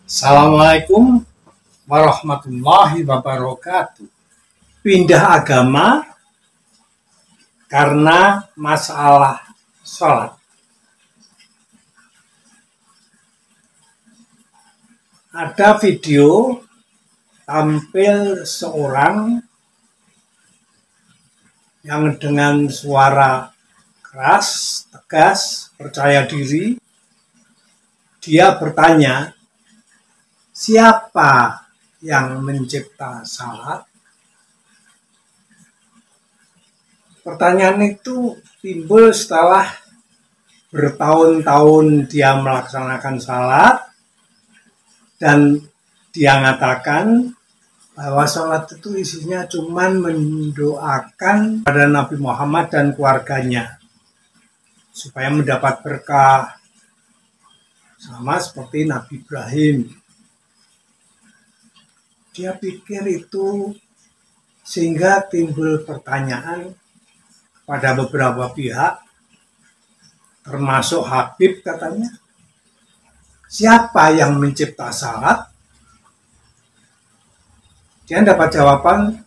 Assalamualaikum warahmatullahi wabarakatuh. Pindah agama karena masalah sholat. Ada video tampil seorang yang dengan suara keras, tegas, percaya diri, dia bertanya, siapa yang mencipta salat? Pertanyaan itu timbul setelah bertahun-tahun dia melaksanakan salat dan dia mengatakan bahwa salat itu isinya cuma mendoakan pada Nabi Muhammad dan keluarganya supaya mendapat berkah sama seperti Nabi Ibrahim. Dia pikir itu sehingga timbul pertanyaan pada beberapa pihak, termasuk Habib katanya, siapa yang mencipta salat? Dia dapat jawaban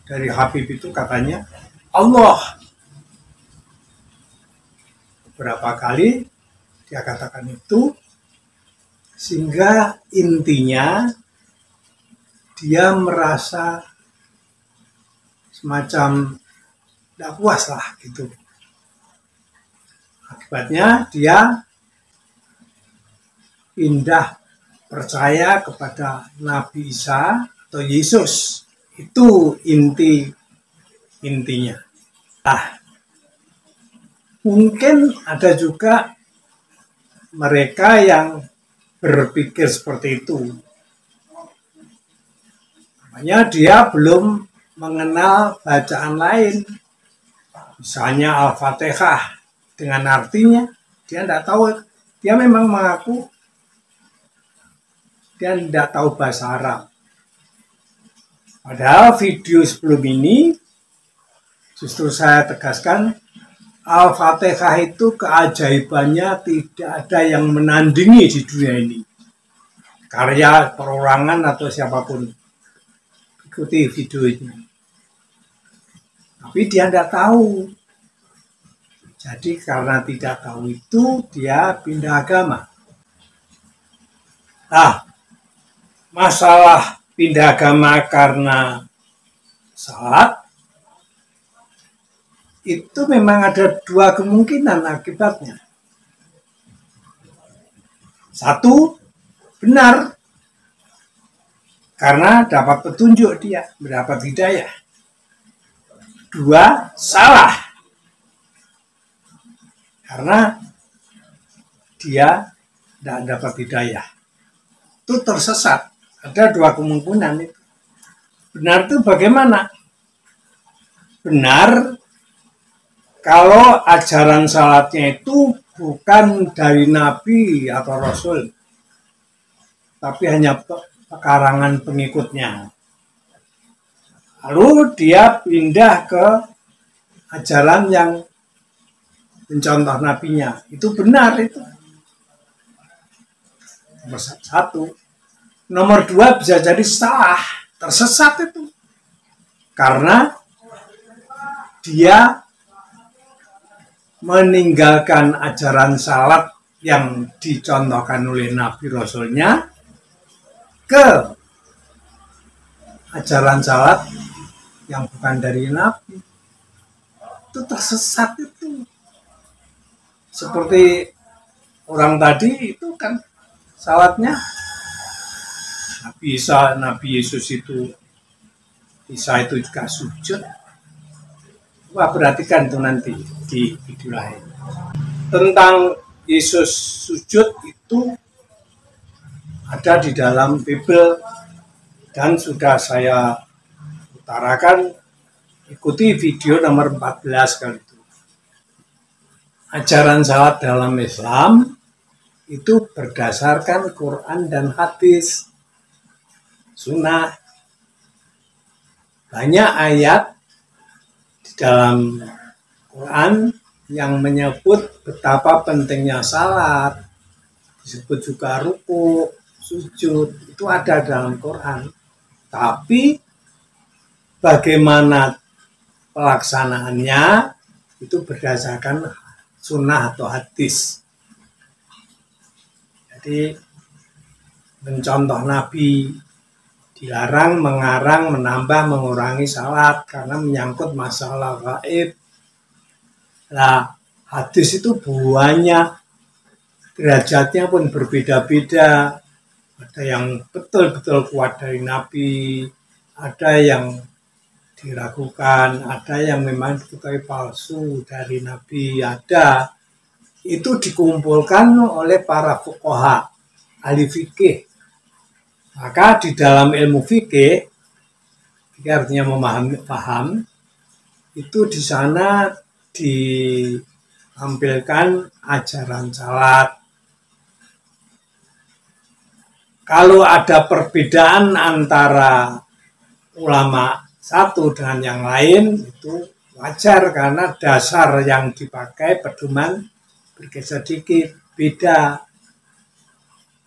dari Habib itu katanya, Allah. Beberapa kali dia katakan itu, sehingga intinya dia merasa semacam tidak puas lah gitu. Akibatnya dia pindah percaya kepada Nabi Isa atau Yesus. Itu intinya. Mungkin ada juga mereka yang berpikir seperti itu. Makanya dia belum mengenal bacaan lain. Misalnya Al-Fatihah dengan artinya, dia tidak tahu. Dia memang mengaku dia tidak tahu bahasa Arab. Padahal video sebelum ini justru saya tegaskan Al-Fatihah itu keajaibannya tidak ada yang menandingi di dunia ini. Karya perorangan atau siapapun. Ikuti video ini. Tapi dia tidak tahu. Jadi karena tidak tahu itu, dia pindah agama. Masalah pindah agama karena salat, itu memang ada dua kemungkinan akibatnya. Satu, benar. Karena dapat petunjuk dia, mendapat hidayah. Dua, salah. Karena dia tidak dapat hidayah. Itu tersesat. Ada dua kemungkinan itu. Benar itu bagaimana? Benar kalau ajaran salatnya itu bukan dari Nabi atau Rasul. Tapi hanya pekarangan pengikutnya. Lalu dia pindah ke ajaran yang mencontoh nabinya. Itu benar itu. Nomor satu. Nomor dua bisa jadi salah, tersesat itu. Karena dia meninggalkan ajaran salat yang dicontohkan oleh Nabi Rasulnya ke ajaran salat yang bukan dari Nabi. Itu tersesat itu. Seperti orang tadi itu kan salatnya Nabi Isa, Nabi Yesus itu Isa itu juga sujud. Wah, perhatikan itu nanti di video lain. Tentang Yesus sujud itu ada di dalam Bible dan sudah saya utarakan, ikuti video nomor 14 kali itu. Ajaran salat dalam Islam itu berdasarkan Quran dan hadis, sunnah. Banyak ayat di dalam Quran yang menyebut betapa pentingnya salat, disebut juga ruku, sujud, itu ada dalam Quran. Tapi bagaimana pelaksanaannya itu berdasarkan sunnah atau hadis. Jadi mencontoh Nabi, dilarang mengarang, menambah, mengurangi salat karena menyangkut masalah gaib. Nah, hadis itu banyak, derajatnya pun berbeda-beda. Ada yang betul-betul kuat dari Nabi, ada yang diragukan, ada yang memang diketahui palsu dari Nabi, ada. Itu dikumpulkan oleh para fuqaha, ahli fikih. Maka di dalam ilmu fikih artinya memahami, paham, itu di sana ditampilkan ajaran salat. Kalau ada perbedaan antara ulama satu dengan yang lain, itu wajar karena dasar yang dipakai pedoman bergeser dikit, beda.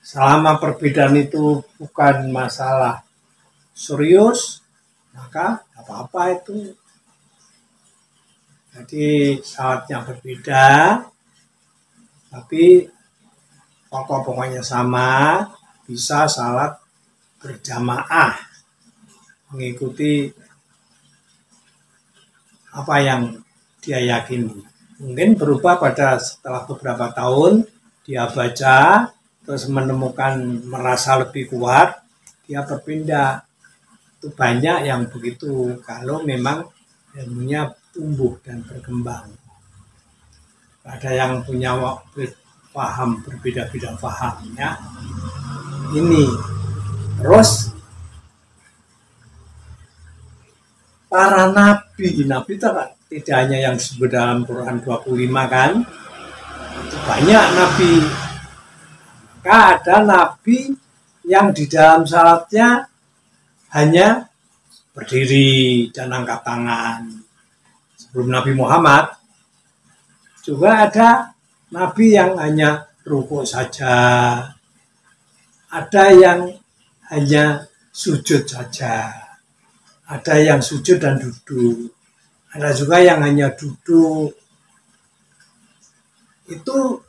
Selama perbedaan itu bukan masalah serius, maka apa-apa itu. Jadi salatnya berbeda, tapi pokoknya sama, bisa salat berjamaah, mengikuti apa yang dia yakini. Mungkin berubah pada setelah beberapa tahun, dia baca, terus menemukan merasa lebih kuat, dia berpindah. Itu banyak yang begitu kalau memang ilmunya tumbuh dan berkembang. Ada yang punya paham berbeda-beda paham ya. Ini terus para nabi itu tidak hanya yang disebut dalam Quran 25 kan, banyak nabi. Maka ada nabi yang di dalam salatnya hanya berdiri dan angkat tangan. Sebelum Nabi Muhammad juga ada nabi yang hanya rukuk saja, ada yang hanya sujud saja, ada yang sujud dan duduk, ada juga yang hanya duduk. Itu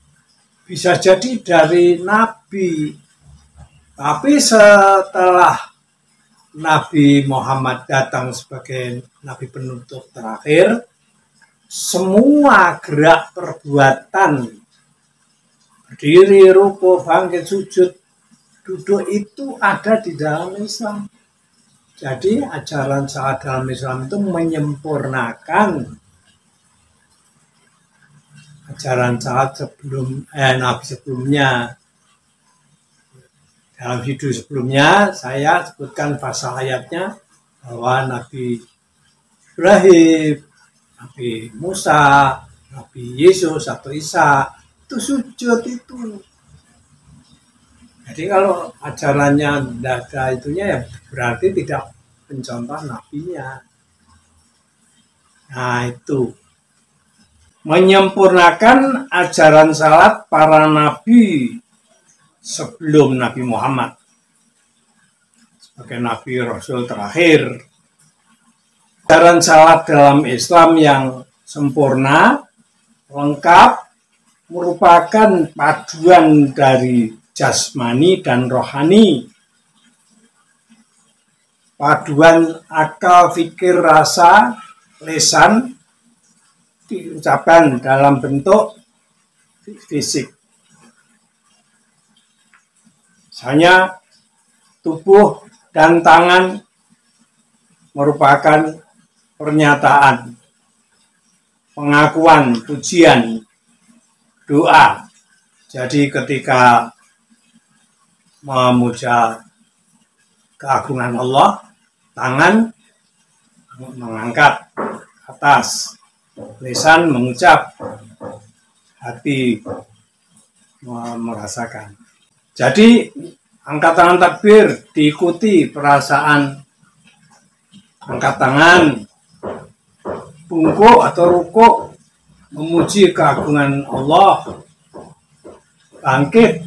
bisa jadi dari nabi. Tapi setelah Nabi Muhammad datang sebagai nabi penutup terakhir, semua gerak perbuatan berdiri, rukuk, bangkit, sujud, duduk itu ada di dalam Islam. Jadi ajaran salat dalam Islam itu menyempurnakan ajaran salat sebelum Nabi sebelumnya. Dalam video sebelumnya saya sebutkan pasal ayatnya bahwa Nabi Ibrahim, Nabi Musa, Nabi Yesus atau Isa itu sujud itu. Jadi kalau ajarannya tidak ada itunya ya berarti tidak mencontoh nabinya. Nah itu menyempurnakan ajaran salat para nabi sebelum Nabi Muhammad sebagai nabi rasul terakhir. Ajaran salat dalam Islam yang sempurna, lengkap, merupakan paduan dari jasmani dan rohani, paduan akal, fikir, rasa, lisan diucapkan dalam bentuk fisik. Misalnya tubuh dan tangan merupakan pernyataan, pengakuan, pujian, doa. Jadi ketika memuja keagungan Allah, tangan mengangkat atas, lisan mengucap, hati merasakan. Jadi angkat tangan takbir diikuti perasaan angkat tangan, bungkuk atau rukuk memuji keagungan Allah, bangkit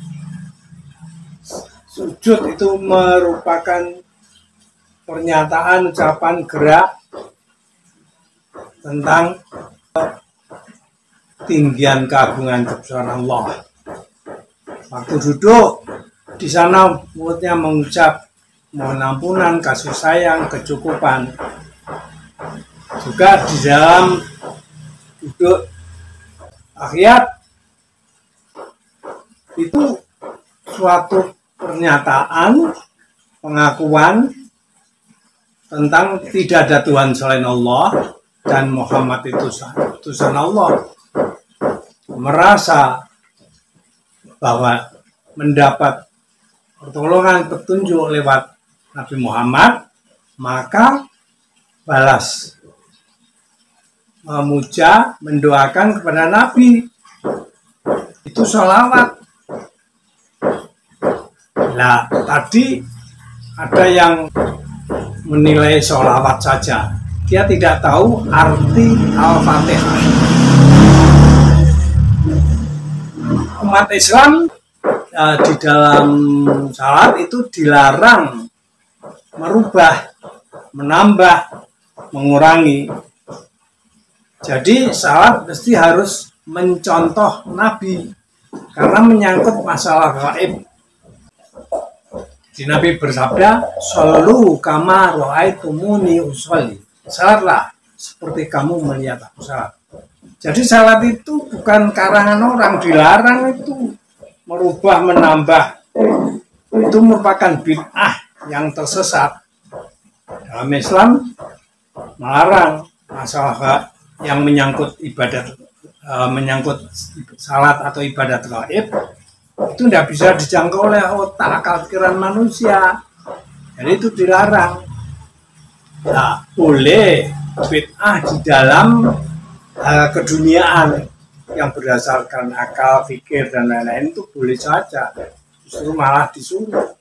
Sujud itu merupakan pernyataan, ucapan, gerak tentang tinggian keagungan kebesaran Allah. Waktu duduk di sana mulutnya mengucap mohon ampunan, kasih sayang, kecukupan. Juga di dalam duduk tahiyat itu suatu pernyataan, pengakuan tentang tidak ada Tuhan selain Allah dan Muhammad itu utusan Allah. Merasa bahwa mendapat pertolongan, petunjuk lewat Nabi Muhammad, maka balas memuja, mendoakan kepada Nabi. Itu sholawat. Nah, tadi ada yang menilai sholawat saja. Dia tidak tahu arti Al-Fatihah. Umat Islam di dalam salat itu dilarang merubah, menambah, mengurangi. Jadi salat mesti harus mencontoh Nabi karena menyangkut masalah gaib. Di Nabi bersabda, "Shollu kama ra'aitumuni usolli." Salatlah seperti kamu melihat aku salat. Jadi salat itu bukan karangan orang, dilarang itu merubah, menambah. Itu merupakan bid'ah yang tersesat. Dalam Islam melarang masalah yang menyangkut ibadat, menyangkut salat atau ibadat gaib, itu tidak bisa dijangkau oleh otak akal pikiran manusia. Jadi itu dilarang. Nah, boleh bid'ah di dalam keduniaan yang berdasarkan akal, pikir dan lain-lain itu boleh saja. Justru malah disuruh.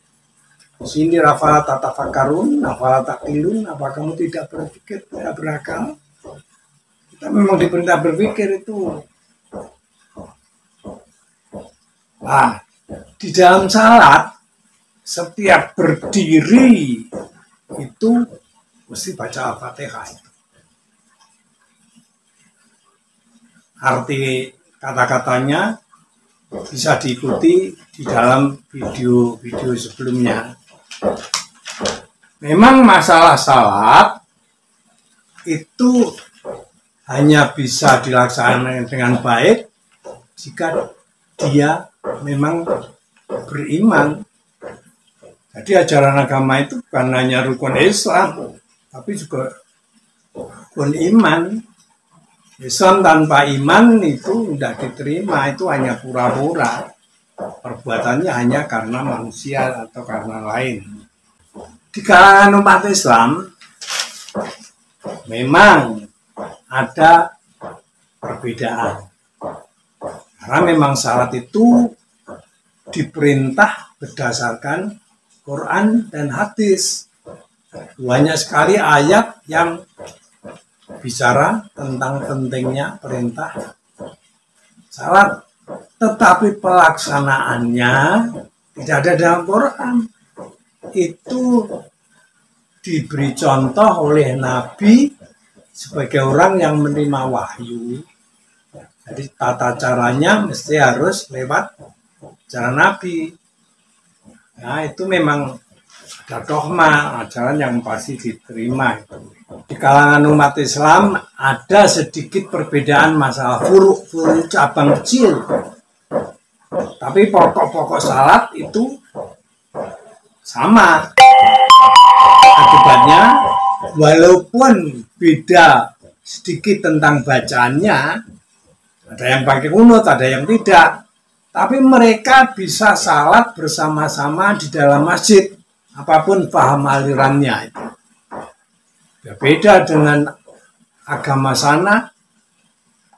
Di sini rafala tatafakkarun, rafala taqilun, apa kamu tidak berpikir, tidak berakal? Kita memang diperintah berpikir itu. Nah, di dalam salat setiap berdiri itu mesti baca Al-Fatihah. Arti kata-katanya bisa diikuti di dalam video-video sebelumnya. Memang masalah salat itu hanya bisa dilaksanakan dengan baik jika dia memang beriman. Jadi ajaran agama itu bukan hanya rukun Islam, tapi juga rukun iman. Islam tanpa iman itu tidak diterima, itu hanya pura-pura. Perbuatannya hanya karena manusia atau karena lain. Di kalangan umat Islam memang ada perbedaan. Karena memang salat itu diperintah berdasarkan Quran dan hadis. Banyak sekali ayat yang bicara tentang pentingnya perintah salat, tetapi pelaksanaannya tidak ada dalam Quran. Itu diberi contoh oleh Nabi sebagai orang yang menerima wahyu. Jadi tata caranya mesti harus lewat cara Nabi. Nah, itu memang ada dogma, ajaran yang pasti diterima. Di kalangan umat Islam ada sedikit perbedaan masalah furu' cabang kecil. Tapi pokok-pokok salat itu sama. Akibatnya, walaupun beda sedikit tentang bacaannya, ada yang pakai kunut, ada yang tidak. Tapi mereka bisa salat bersama-sama di dalam masjid, apapun paham alirannya itu. Beda dengan agama sana,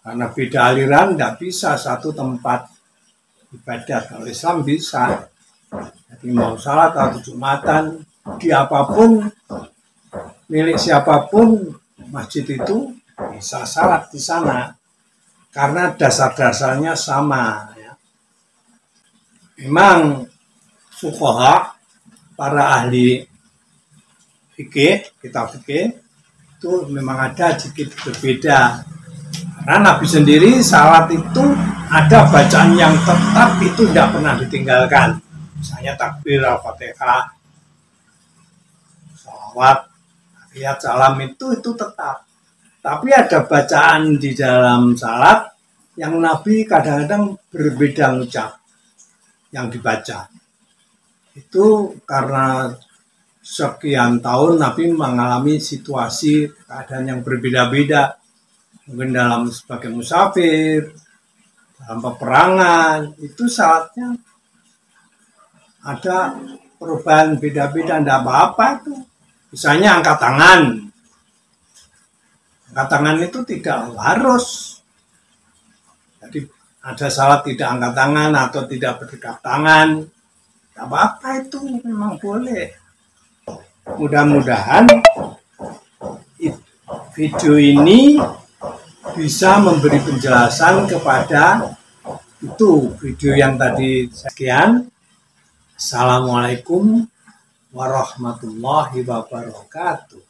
karena beda aliran, tidak bisa satu tempat ibadah. Kalau Islam bisa. Jadi mau salat atau Jumatan, di apapun, milik siapapun, masjid itu bisa salat di sana. Karena dasar-dasarnya sama. Memang fuqaha, para ahli fikih, kitab fikih itu memang ada sedikit berbeda. Karena Nabi sendiri salat itu ada bacaan yang tetap itu tidak pernah ditinggalkan. Misalnya takbir, al-fatihah, sholawat, tahiyat, salam itu tetap. Tapi ada bacaan di dalam salat yang Nabi kadang-kadang berbeda ucap yang dibaca. Itu karena sekian tahun Nabi mengalami situasi keadaan yang berbeda-beda. Mungkin dalam sebagai musafir, dalam peperangan, itu salatnya ada perubahan beda-beda, tidak apa-apa itu. Misalnya angkat tangan. Angkat tangan itu tidak harus. Jadi ada salat tidak angkat tangan atau tidak berdekat tangan. Tidak apa-apa itu, memang boleh. Mudah-mudahan video ini bisa memberi penjelasan kepada itu video yang tadi. Sekian. Assalamualaikum warahmatullahi wabarakatuh.